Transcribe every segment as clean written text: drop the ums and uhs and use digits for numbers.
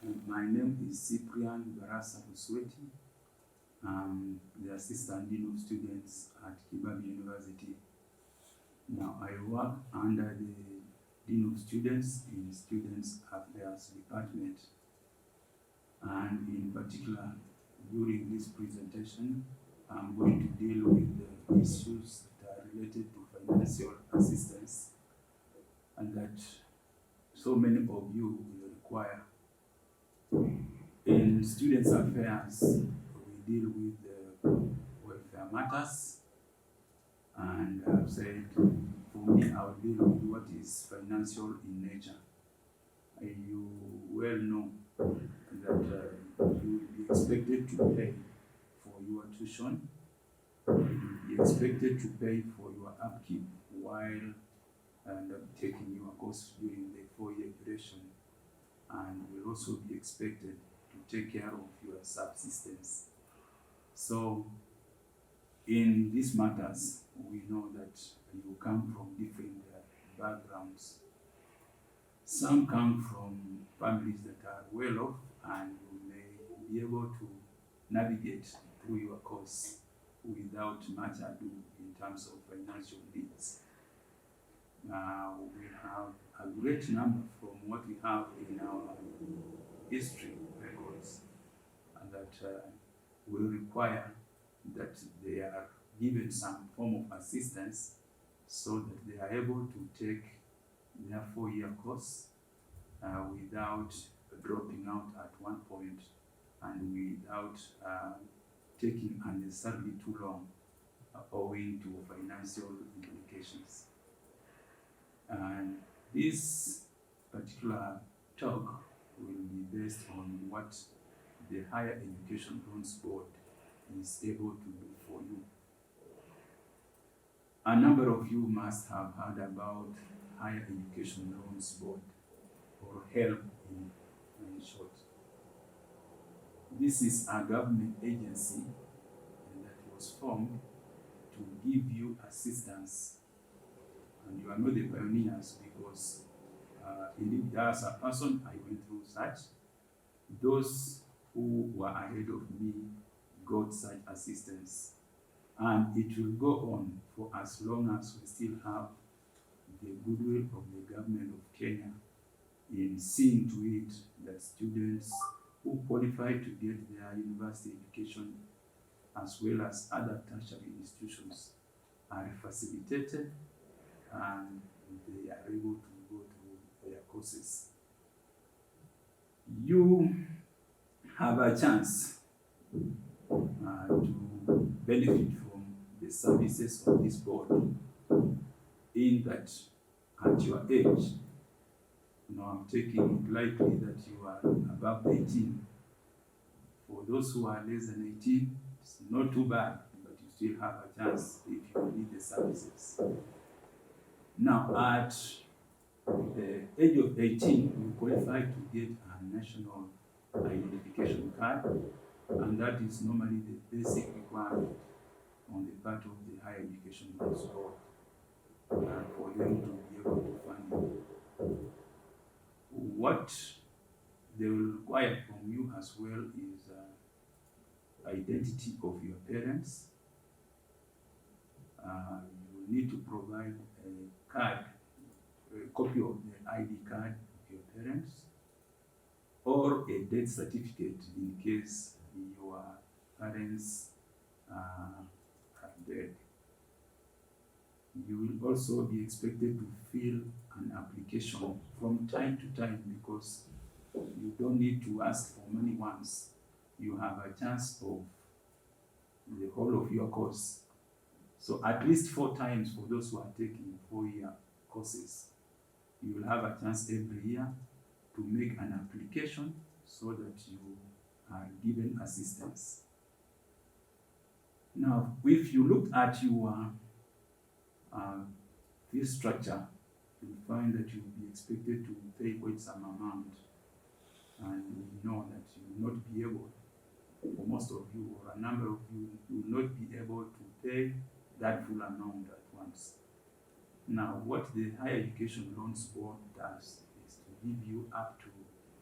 My name is Cyprian Lusweti. I'm the Assistant Dean of Students at HELB University. Now I work under the Dean of Students in Students Affairs Department. And in particular, during this presentation, I'm going to deal with the issues that are related to financial assistance and that so many of you will require. In Students Affairs, we deal with welfare matters, and I've said for me, I'll deal with what is financial in nature. You well know that you will be expected to pay for your tuition, you will be expected to pay for your upkeep while taking your course during the 4-year duration, and will also be expected to take care of your subsistence. So in these matters, we know that you come from different backgrounds. Some come from families that are well off, and you may be able to navigate through your course without much ado in terms of financial needs. We have a great number from what we have in our history records, and that will require that they are given some form of assistance so that they are able to take their 4-year course without dropping out at one point and without taking unnecessarily too long owing to financial implications. And this particular talk will be based on what the Higher Education Loans Board is able to do for you. A number of you must have heard about Higher Education Loans Board, or HELB in short. This is a government agency that was formed to give you assistance. And you are not the pioneers, because indeed as a person I went through such. Those who were ahead of me got such assistance, and it will go on for as long as we still have the goodwill of the government of Kenya in seeing to it that students who qualify to get their university education as well as other tertiary institutions are facilitated and they are able to go through their courses. You have a chance to benefit from the services of this board, in that at your age, now I'm taking it likely that you are above 18. For those who are less than 18, it's not too bad, but you still have a chance if you need the services. Now, at the age of 18, you qualify to get a national identification card, and that is normally the basic requirement on the part of the Higher Education Loans Board for them to be able to fund you. What they will require from you as well is identity of your parents. You need to provide a card, a copy of the ID card of your parents, or a death certificate in case your parents are dead. You will also be expected to fill an application from time to time, because you don't need to ask for money once. You have a chance of the whole of your course. So at least 4 times for those who are taking 4-year courses. You will have a chance every year to make an application so that you are given assistance. Now, if you look at your fee structure, you'll find that you will be expected to pay quite some amount, and we know that you will not be able, for most of you or a number of you, will not be able to pay that full amount at once. Now, what the Higher Education Loans Board does is to give you up to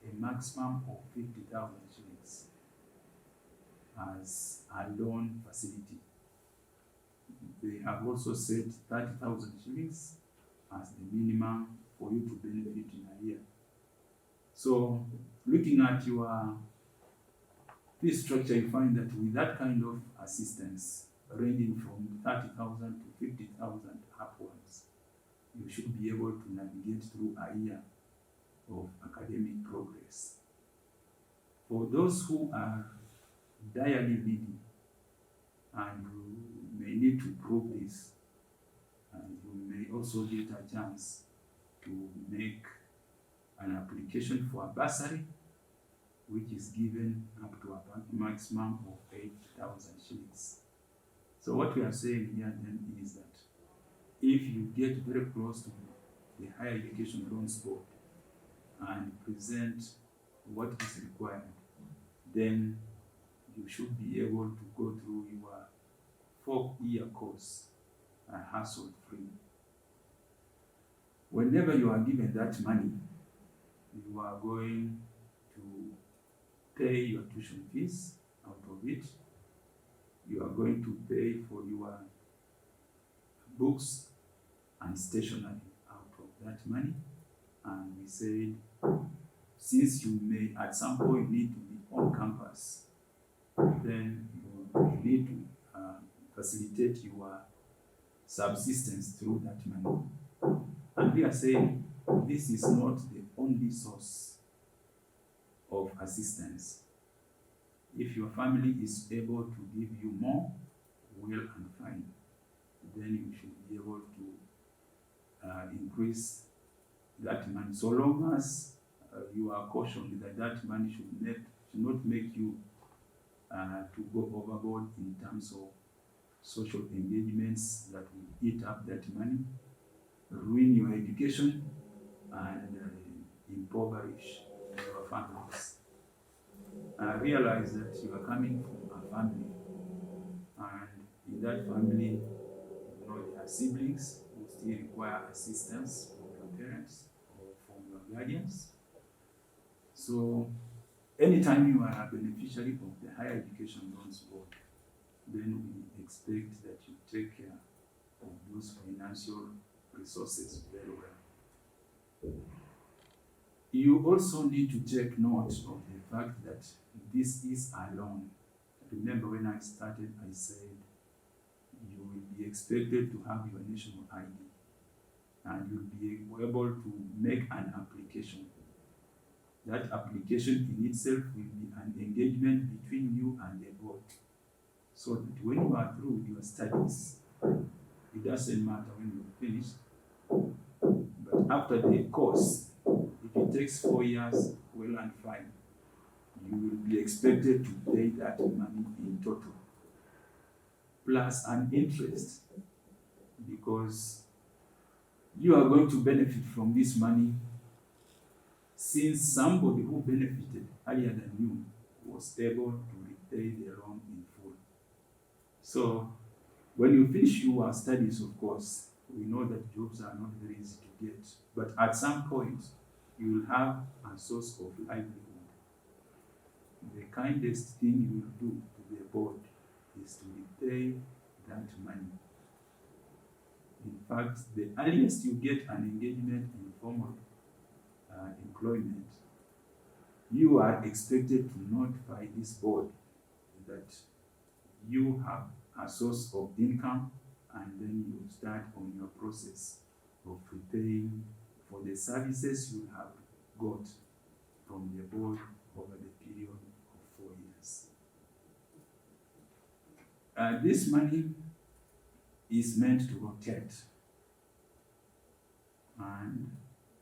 a maximum of 50,000 shillings as a loan facility. They have also set 30,000 shillings as the minimum for you to benefit in a year. So looking at your fee structure, you find that with that kind of assistance, ranging from 30,000 to 50,000 upwards, you should be able to navigate through a year of academic progress. For those who are direly needy, and you may need to prove this, and you may also get a chance to make an application for a bursary, which is given up to a maximum of 8,000 shillings. So what we are saying here then is that if you get very close to the Higher Education Loans Board and present what is required, then you should be able to go through your 4-year course hassle-free. Whenever you are given that money, you are going to pay your tuition fees out of it. You are going to pay for your books and stationery out of that money. And we said, since you may at some point need to be on campus, then you need to facilitate your subsistence through that money. And we are saying this is not the only source of assistance. If your family is able to give you more, well and fine, then you should be able to increase that money, so long as you are cautioned that that money should not make you to go overboard in terms of social engagements that will eat up that money, ruin your education, and impoverish your families. Realize that you are coming from a family, and in that family, you know, there are siblings who still require assistance from your parents or from your guardians. So anytime you are a beneficiary of the Higher Education Loans Board, then we expect that you take care of those financial resources very well. You also need to take note of the fact that this is a loan. Remember, when I started, I said you will be expected to have your national ID, and you'll be able to make an application. That application in itself will be an engagement between you and the board, so that when you are through your studies, it doesn't matter when you're finished, but after the course, if it takes 4 years, well and fine, you will be expected to pay that money in total, plus an interest, because you are going to benefit from this money since somebody who benefited earlier than you was able to repay the loan in full. So when you finish your studies, of course, we know that jobs are not very easy to get, but at some point, you will have a source of livelihood. The kindest thing you will do to the board is to repay that money. In fact, the earliest you get an engagement in formal employment, you are expected to notify this board that you have a source of income, and then you start on your process of repaying for the services you have got from the board over the period of 4 years. This money is meant to rotate, and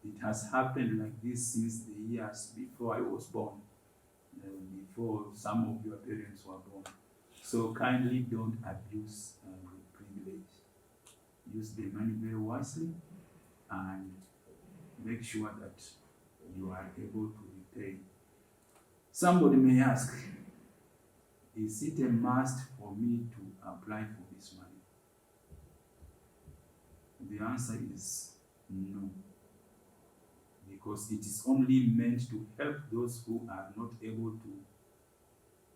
it has happened like this since the years before I was born, before some of your parents were born. So kindly don't abuse the privilege. Use the money very wisely and make sure that you are able to repay. Somebody may ask, is it a must for me to apply for this money? The answer is no. The because it is only meant to help those who are not able to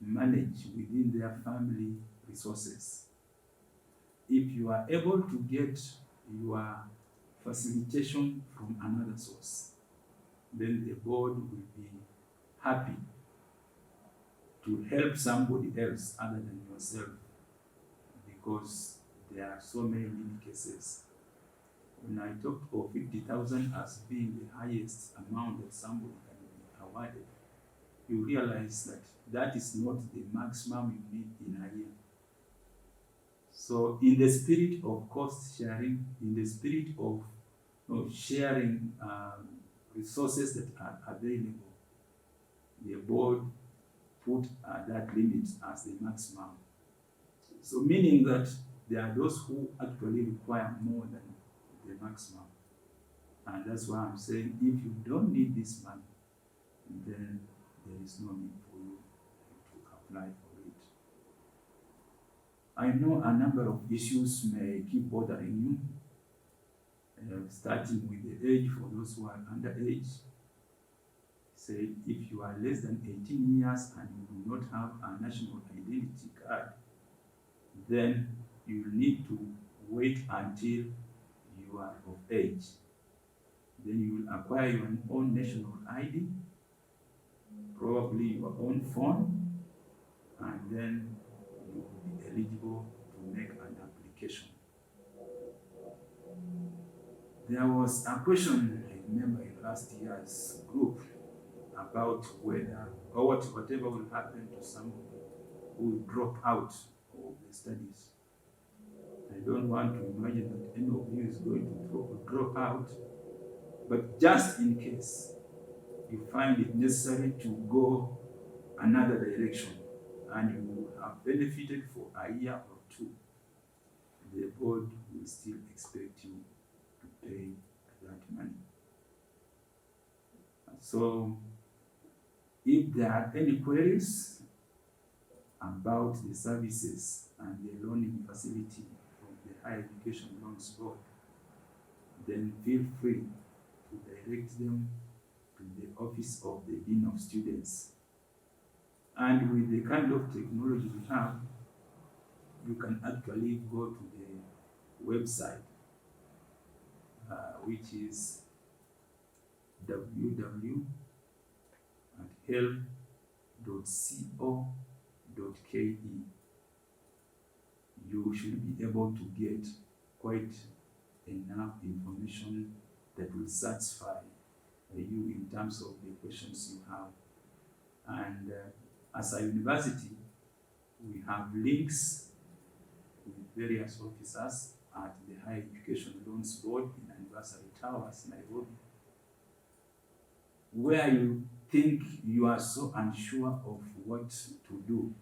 manage within their family resources. If you are able to get your facilitation from another source, then the board will be happy to help somebody else other than yourself, because there are so many cases. When I talked of 50,000 as being the highest amount that somebody can be awarded, you realize that that is not the maximum you need in a year. So in the spirit of cost sharing, in the spirit of sharing resources that are available, the board put that limit as the maximum. So meaning that there are those who actually require more than the maximum. And that's why I'm saying, if you don't need this money, then there is no need for you to apply for it. I know a number of issues may keep bothering you, starting with the age for those who are underage. Say, if you are less than 18 years and you do not have a national identity card, then you need to wait until you are of age. Then you will acquire your own national ID, probably your own phone, and then you will be eligible to make an application. There was a question, I remember, in last year's group about whether or whatever will happen to somebody who will drop out of the studies. I don't want to imagine that any of you is going to drop out, but just in case you find it necessary to go another direction and you have benefited for a year or two, the board will still expect you to pay that money. So if there are any queries about the services and the loaning facility from the Higher Education Loans Board, then feel free to direct them to the office of the Dean of Students. And with the kind of technology we have, you can actually go to the website, which is www.helb.co.ke. You should be able to get quite enough information that will satisfy you in terms of the questions you have. And as a university, we have links with various officers at the Higher Education Loans Board in Anniversary Towers, Nairobi, where you think you are so unsure of what to do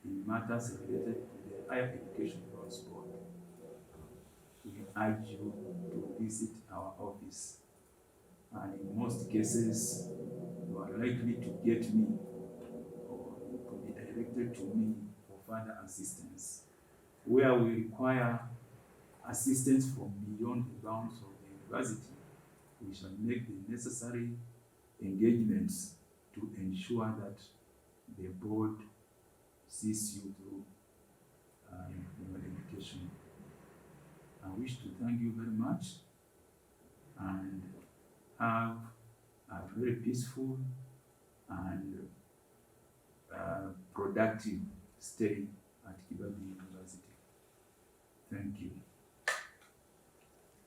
in matters related to the Higher Education Loans Board. We urge you to visit our office, and in most cases, you are likely to get me or to be directed to me for further assistance. Where we require assistance from beyond the bounds of the university, we shall make the necessary engagements to ensure that the board sees you through your education. I wish to thank you very much and have a very peaceful and productive stay at Kibabi University. Thank you.